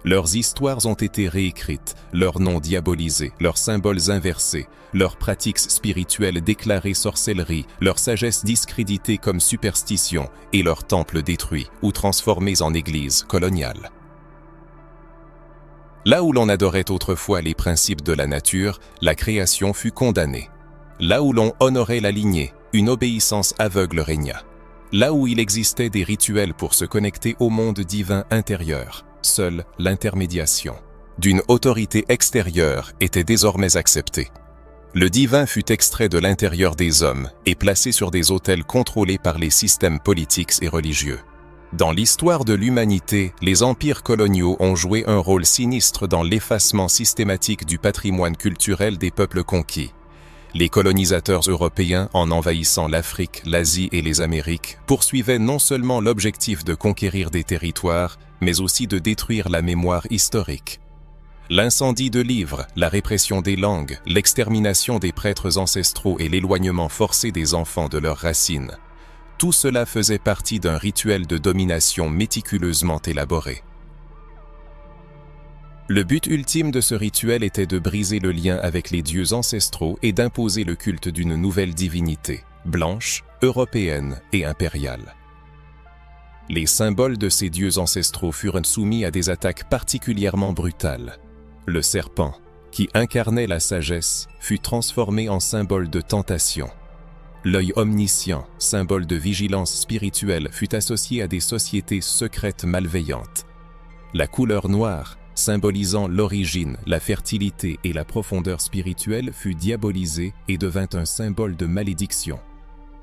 Leurs histoires ont été réécrites, leurs noms diabolisés, leurs symboles inversés, leurs pratiques spirituelles déclarées sorcellerie, leur sagesse discréditée comme superstition et leurs temples détruits ou transformés en églises coloniales. Là où l'on adorait autrefois les principes de la nature, la création fut condamnée. Là où l'on honorait la lignée, une obéissance aveugle régna. Là où il existait des rituels pour se connecter au monde divin intérieur, seule l'intermédiation d'une autorité extérieure était désormais acceptée. Le divin fut extrait de l'intérieur des hommes et placé sur des autels contrôlés par les systèmes politiques et religieux. Dans l'histoire de l'humanité, les empires coloniaux ont joué un rôle sinistre dans l'effacement systématique du patrimoine culturel des peuples conquis. Les colonisateurs européens, en envahissant l'Afrique, l'Asie et les Amériques, poursuivaient non seulement l'objectif de conquérir des territoires, mais aussi de détruire la mémoire historique. L'incendie de livres, la répression des langues, l'extermination des prêtres ancestraux et l'éloignement forcé des enfants de leurs racines, tout cela faisait partie d'un rituel de domination méticuleusement élaboré. Le but ultime de ce rituel était de briser le lien avec les dieux ancestraux et d'imposer le culte d'une nouvelle divinité, blanche, européenne et impériale. Les symboles de ces dieux ancestraux furent soumis à des attaques particulièrement brutales. Le serpent, qui incarnait la sagesse, fut transformé en symbole de tentation. L'œil omniscient, symbole de vigilance spirituelle, fut associé à des sociétés secrètes malveillantes. La couleur noire, symbolisant l'origine, la fertilité et la profondeur spirituelle, fut diabolisée et devint un symbole de malédiction.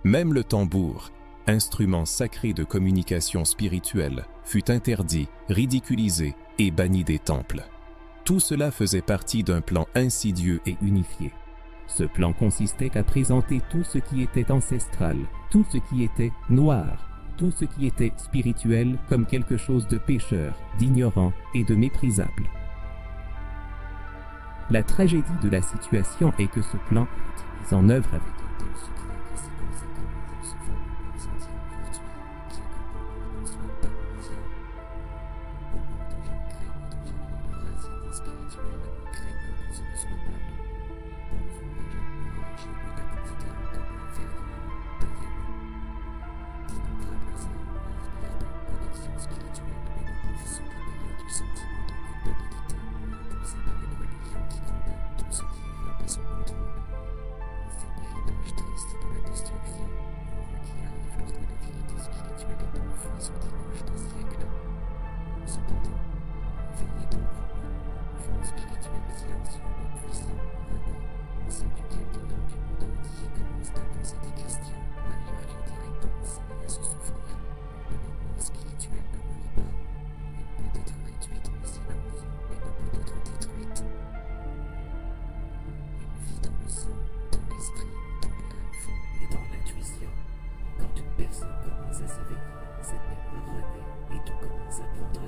Même le tambour, instrument sacré de communication spirituelle, fut interdit, ridiculisé et banni des temples. Tout cela faisait partie d'un plan insidieux et unifié. Ce plan consistait à présenter tout ce qui était ancestral, tout ce qui était noir, tout ce qui était spirituel comme quelque chose de pécheur, d'ignorant et de méprisable. La tragédie de la situation est que ce plan est mis en œuvre avec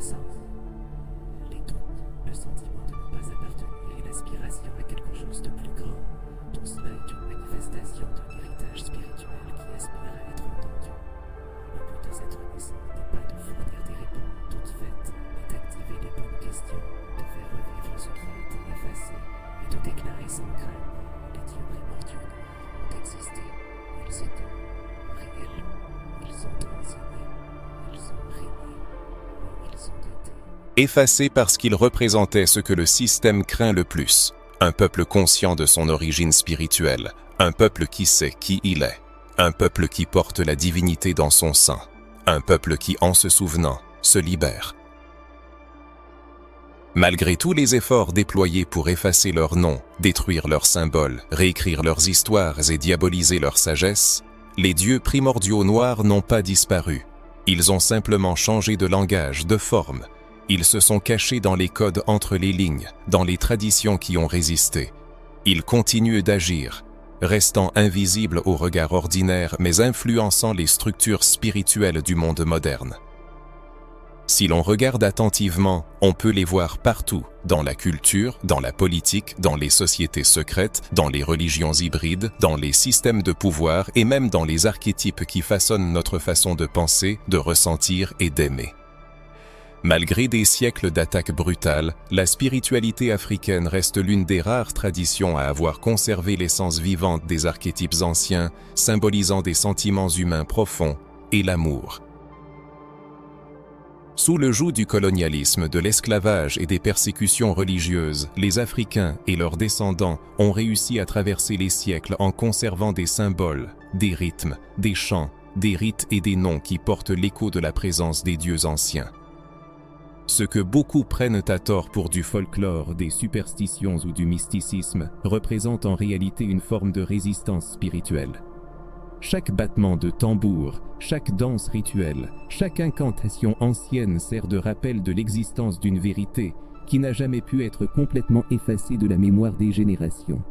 sens. Les doutes, le sentiment de ne pas appartenir et l'aspiration à quelque chose de plus grand, tout cela est une manifestation d'un héritage spirituel qui aspire à être entendu. Le but de cette renaissance n'est pas de fournir des réponses toutes faites, mais d'activer les bonnes questions, de faire revivre ce qui a été effacé et de déclarer sans crainte: les dieux primordiaux noirs ont existé, ils étaient réels, ils ont enseigné, ils ont régné, ils ont été. Effacé parce qu'il représentait ce que le système craint le plus, un peuple conscient de son origine spirituelle, un peuple qui sait qui il est, un peuple qui porte la divinité dans son sein, un peuple qui, en se souvenant, se libère. Malgré tous les efforts déployés pour effacer leurs noms, détruire leurs symboles, réécrire leurs histoires et diaboliser leur sagesse, les dieux primordiaux noirs n'ont pas disparu. Ils ont simplement changé de langage, de forme. Ils se sont cachés dans les codes entre les lignes, dans les traditions qui ont résisté. Ils continuent d'agir, restant invisibles au regard ordinaire mais influençant les structures spirituelles du monde moderne. Si l'on regarde attentivement, on peut les voir partout, dans la culture, dans la politique, dans les sociétés secrètes, dans les religions hybrides, dans les systèmes de pouvoir et même dans les archétypes qui façonnent notre façon de penser, de ressentir et d'aimer. Malgré des siècles d'attaques brutales, la spiritualité africaine reste l'une des rares traditions à avoir conservé l'essence vivante des archétypes anciens, symbolisant des sentiments humains profonds et l'amour. Sous le joug du colonialisme, de l'esclavage et des persécutions religieuses, les Africains et leurs descendants ont réussi à traverser les siècles en conservant des symboles, des rythmes, des chants, des rites et des noms qui portent l'écho de la présence des dieux anciens. Ce que beaucoup prennent à tort pour du folklore, des superstitions ou du mysticisme représente en réalité une forme de résistance spirituelle. Chaque battement de tambour, chaque danse rituelle, chaque incantation ancienne sert de rappel de l'existence d'une vérité qui n'a jamais pu être complètement effacée de la mémoire des générations.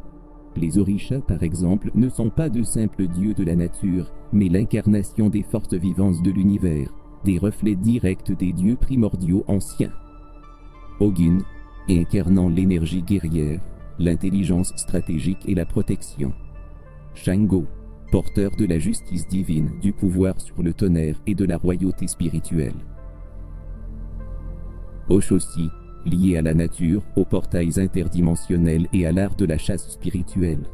Les orishas, par exemple, ne sont pas de simples dieux de la nature, mais l'incarnation des forces vivantes de l'univers, des reflets directs des dieux primordiaux anciens. Ogun, incarnant l'énergie guerrière, l'intelligence stratégique et la protection. Shango, porteur de la justice divine, du pouvoir sur le tonnerre et de la royauté spirituelle. Oshosi, lié à la nature, aux portails interdimensionnels et à l'art de la chasse spirituelle.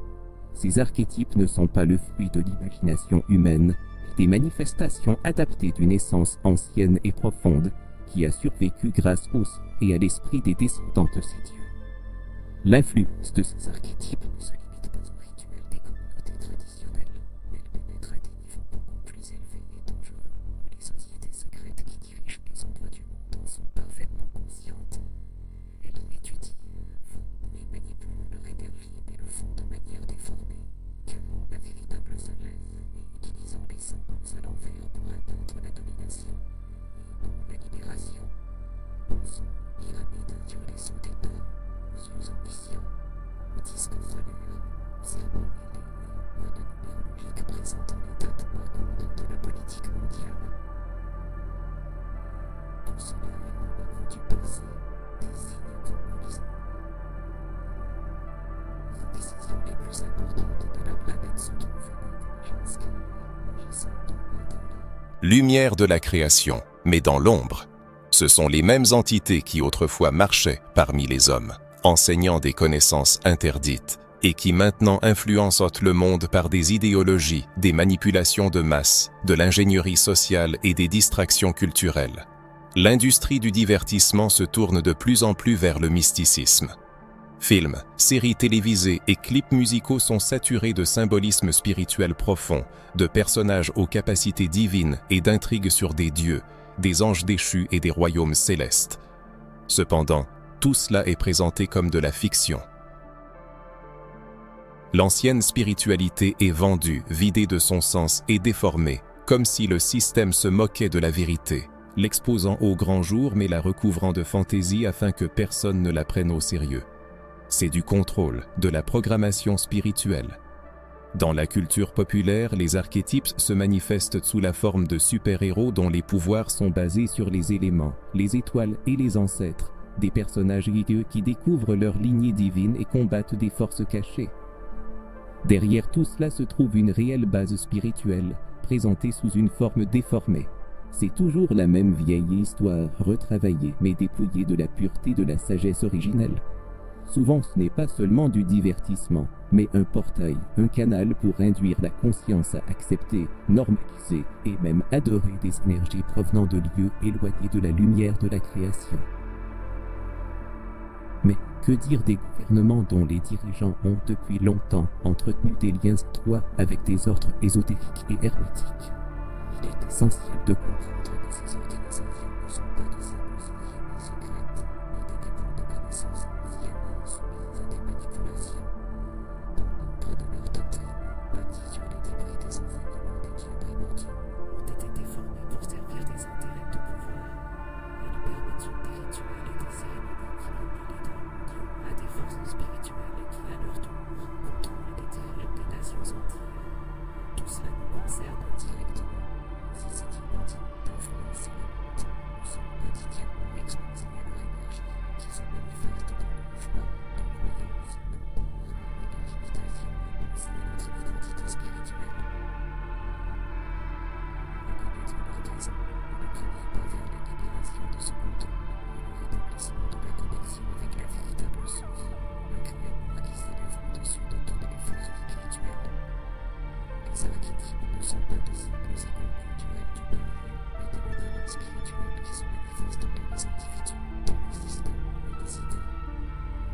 Ces archétypes ne sont pas le fruit de l'imagination humaine, des manifestations adaptées d'une essence ancienne et profonde qui a survécu grâce au sang et à l'esprit des descendants de ces dieux. L'influence de ces archétypes ne se limite pas aux rituels des communautés traditionnelles, elle pénètre à des niveaux beaucoup plus élevés et dangereux où les sociétés secrètes qui dirigent les endroits du monde en sont parfaitement conscientes. Elles étudient, font et manipulent leur énergie et le font de manière déformée, créant la véritable synthèse et utilisant les symboles à l'envers pour atteindre la domination et non la libération. Pensons pyramide sur les sauts d'État, aux yeux omniscients, aux disques solaires, aux cerveaux mêlés et aux modes numérologiques présentant les dates marquantes de la politique mondiale. Tout cela est au niveau du passé, des signes symbolisants. Les décisions les plus importantes de la planète sont devenues d'intelligence agissant dans la Lumière de la création, mais dans l'ombre. Ce sont les mêmes entités qui autrefois marchaient parmi les hommes, enseignant des connaissances interdites, et qui maintenant influencent le monde par des idéologies, des manipulations de masse, de l'ingénierie sociale et des distractions culturelles. L'industrie du divertissement se tourne de plus en plus vers le mysticisme. Films, séries télévisées et clips musicaux sont saturés de symbolisme spirituel profond, de personnages aux capacités divines et d'intrigues sur des dieux, des anges déchus et des royaumes célestes. Cependant, tout cela est présenté comme de la fiction. L'ancienne spiritualité est vendue, vidée de son sens et déformée, comme si le système se moquait de la vérité, l'exposant au grand jour mais la recouvrant de fantaisie afin que personne ne la prenne au sérieux. C'est du contrôle, de la programmation spirituelle. Dans la culture populaire, les archétypes se manifestent sous la forme de super-héros dont les pouvoirs sont basés sur les éléments, les étoiles et les ancêtres, des personnages guerriers qui découvrent leur lignée divine et combattent des forces cachées. Derrière tout cela se trouve une réelle base spirituelle, présentée sous une forme déformée. C'est toujours la même vieille histoire, retravaillée, mais dépouillée de la pureté de la sagesse originelle. Souvent, ce n'est pas seulement du divertissement, mais un portail, un canal pour induire la conscience à accepter, normaliser et même adorer des énergies provenant de lieux éloignés de la lumière de la création. Mais que dire des gouvernements dont les dirigeants ont depuis longtemps entretenu des liens étroits avec des ordres ésotériques et hermétiques? Il est essentiel de comprendre que ces organisations ne sont pas de simples sociétés secrètes, mais des dépôts de connaissances anciennes soumises à des manipulations. Bon nombre de leurs doctrines, bâties sur les débris des enseignements des dieux primordiaux, ont été déformées pour servir des intérêts de pouvoir. Elles permettent des rituels et des cérémonies qui relient les dons mondiaux à des forces spirituelles qui, à leur tour, contrôlent les dirigeants des nations entières. Tout cela nous concerne directement. Si ces dieux continuent d'influencer le monde, nous sommes quotidiennement exposés à leur énergie qui se manifeste dans nos choix, nos croyances, nos peurs, nos limitations et aussi à notre identité spirituelle. Reconnaître leur raison est le premier pas vers la libération de ce contrôle et le rétablissement de la connexion avec la véritable source, le créateur qui s'élève au-dessus de toutes les forces spirituelles. Les archétypes ne sont pas de simples égaux culturels du peuple, mais des modèles spirituels qui se manifestent dans les individus, dans les systèmes et les idées.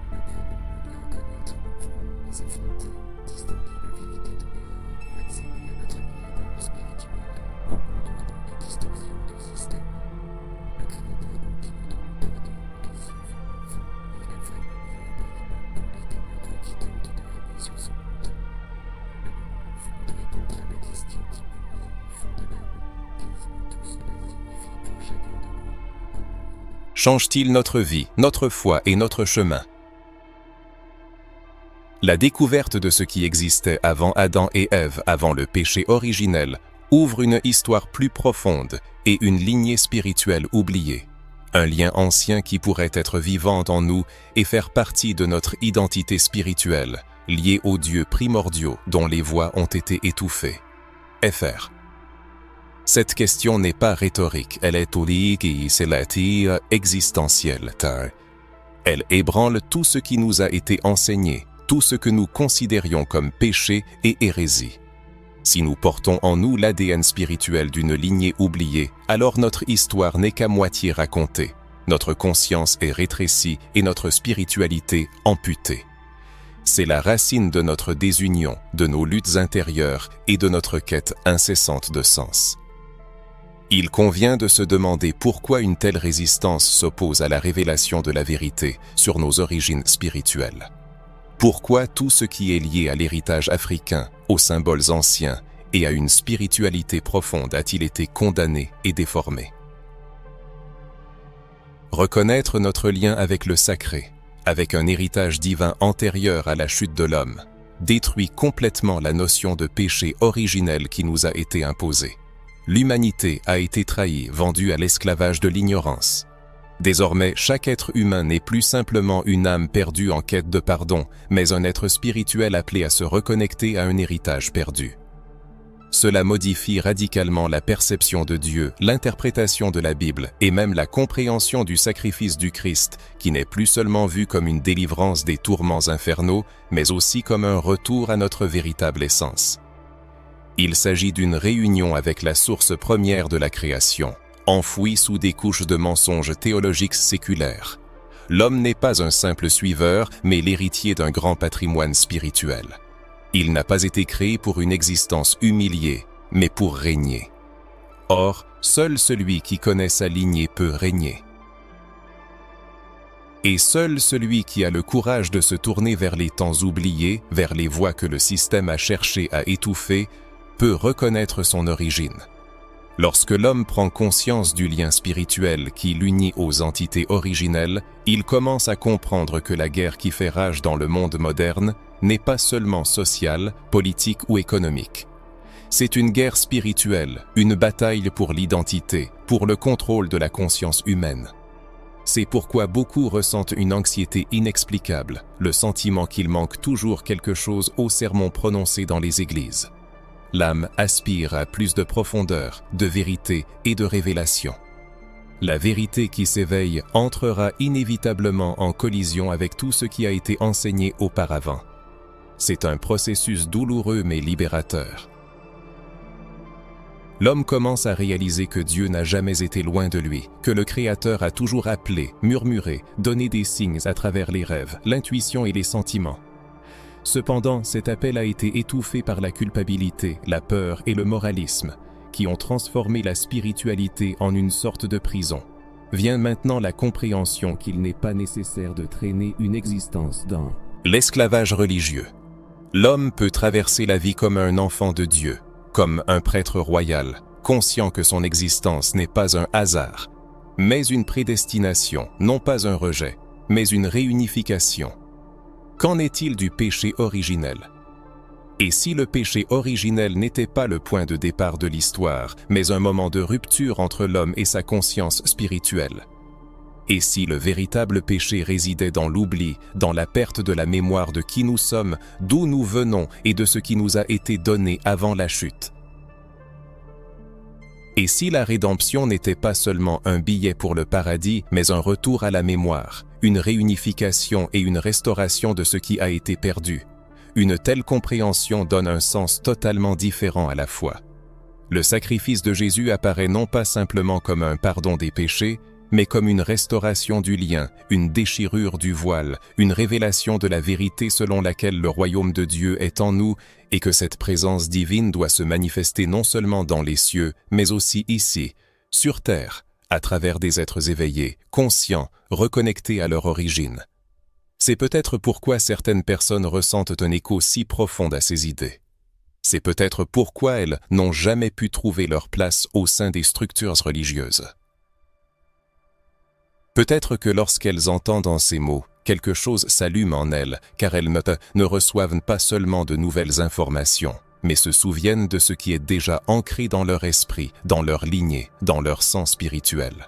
Apprenons à les reconnaître, nous pouvons les affronter, distinguer la vérité de l'erreur et accéder à notre véritable spirituel en contournant les distorsions du système. Le créateur continue de nous donner les yeux ouverts et la vraie lumière brille pour les ténèbres qui tentent de régner sur ce monde. Le moment venu de répondre à la question qui murmure au fond de l'âme. Qu'est-ce que tout cela signifie pour chacun de nous? Change-t-il notre vie, notre foi et notre chemin? La découverte de ce qui existait avant Adam et Ève, avant le péché originel, ouvre une histoire plus profonde et une lignée spirituelle oubliée. Un lien ancien qui pourrait être vivant en nous et faire partie de notre identité spirituelle, liée aux dieux primordiaux dont les voix ont été étouffées. Fr. Cette question n'est pas rhétorique, elle est existentielle. Elle ébranle tout ce qui nous a été enseigné, tout ce que nous considérions comme péché et hérésie. Si nous portons en nous l'ADN spirituel d'une lignée oubliée, alors notre histoire n'est qu'à moitié racontée. Notre conscience est rétrécie et notre spiritualité amputée. C'est la racine de notre désunion, de nos luttes intérieures et de notre quête incessante de sens. Il convient de se demander pourquoi une telle résistance s'oppose à la révélation de la vérité sur nos origines spirituelles. Pourquoi tout ce qui est lié à l'héritage africain, aux symboles anciens et à une spiritualité profonde a-t-il été condamné et déformé? Reconnaître notre lien avec le sacré, avec un héritage divin antérieur à la chute de l'homme, détruit complètement la notion de péché originel qui nous a été imposée. L'humanité a été trahie, vendue à l'esclavage de l'ignorance. Désormais, chaque être humain n'est plus simplement une âme perdue en quête de pardon, mais un être spirituel appelé à se reconnecter à un héritage perdu. Cela modifie radicalement la perception de Dieu, l'interprétation de la Bible et même la compréhension du sacrifice du Christ, qui n'est plus seulement vu comme une délivrance des tourments infernaux, mais aussi comme un retour à notre véritable essence. Il s'agit d'une réunion avec la source première de la création, enfouie sous des couches de mensonges théologiques séculaires. L'homme n'est pas un simple suiveur, mais l'héritier d'un grand patrimoine spirituel. Il n'a pas été créé pour une existence humiliée, mais pour régner. Or, seul celui qui connaît sa lignée peut régner. Et seul celui qui a le courage de se tourner vers les temps oubliés, vers les voies que le système a cherché à étouffer, peut reconnaître son origine. Lorsque l'homme prend conscience du lien spirituel qui l'unit aux entités originelles, il commence à comprendre que la guerre qui fait rage dans le monde moderne n'est pas seulement sociale, politique ou économique. C'est une guerre spirituelle, une bataille pour l'identité, pour le contrôle de la conscience humaine. C'est pourquoi beaucoup ressentent une anxiété inexplicable, le sentiment qu'il manque toujours quelque chose aux sermons prononcés dans les églises. L'âme aspire à plus de profondeur, de vérité et de révélation. La vérité qui s'éveille entrera inévitablement en collision avec tout ce qui a été enseigné auparavant. C'est un processus douloureux mais libérateur. L'homme commence à réaliser que Dieu n'a jamais été loin de lui, que le Créateur a toujours appelé, murmuré, donné des signes à travers les rêves, l'intuition et les sentiments. Cependant, cet appel a été étouffé par la culpabilité, la peur et le moralisme, qui ont transformé la spiritualité en une sorte de prison. Vient maintenant la compréhension qu'il n'est pas nécessaire de traîner une existence dans l'esclavage religieux. L'homme peut traverser la vie comme un enfant de Dieu, comme un prêtre royal, conscient que son existence n'est pas un hasard, mais une prédestination, non pas un rejet, mais une réunification. Qu'en est-il du péché originel? Et si le péché originel n'était pas le point de départ de l'histoire, mais un moment de rupture entre l'homme et sa conscience spirituelle? Et si le véritable péché résidait dans l'oubli, dans la perte de la mémoire de qui nous sommes, d'où nous venons et de ce qui nous a été donné avant la chute? Et si la rédemption n'était pas seulement un billet pour le paradis, mais un retour à la mémoire, une réunification et une restauration de ce qui a été perdu? Une telle compréhension donne un sens totalement différent à la foi. Le sacrifice de Jésus apparaît non pas simplement comme un pardon des péchés, mais comme une restauration du lien, une déchirure du voile, une révélation de la vérité selon laquelle le royaume de Dieu est en nous et que cette présence divine doit se manifester non seulement dans les cieux, mais aussi ici, sur terre, à travers des êtres éveillés, conscients, reconnectés à leur origine. C'est peut-être pourquoi certaines personnes ressentent un écho si profond à ces idées. C'est peut-être pourquoi elles n'ont jamais pu trouver leur place au sein des structures religieuses. Peut-être que lorsqu'elles entendent en ces mots, quelque chose s'allume en elles, car elles ne reçoivent pas seulement de nouvelles informations, mais se souviennent de ce qui est déjà ancré dans leur esprit, dans leur lignée, dans leur sens spirituel.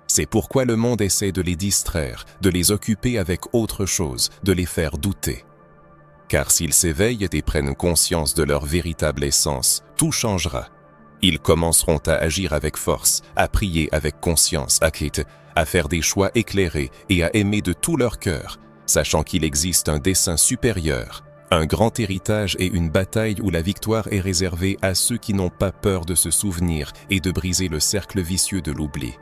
C'est pourquoi le monde essaie de les distraire, de les occuper avec autre chose, de les faire douter. Car s'ils s'éveillent et prennent conscience de leur véritable essence, tout changera. Ils commenceront à agir avec force, à prier avec conscience, à faire des choix éclairés et à aimer de tout leur cœur, sachant qu'il existe un dessein supérieur, un grand héritage et une bataille où la victoire est réservée à ceux qui n'ont pas peur de se souvenir et de briser le cercle vicieux de l'oubli.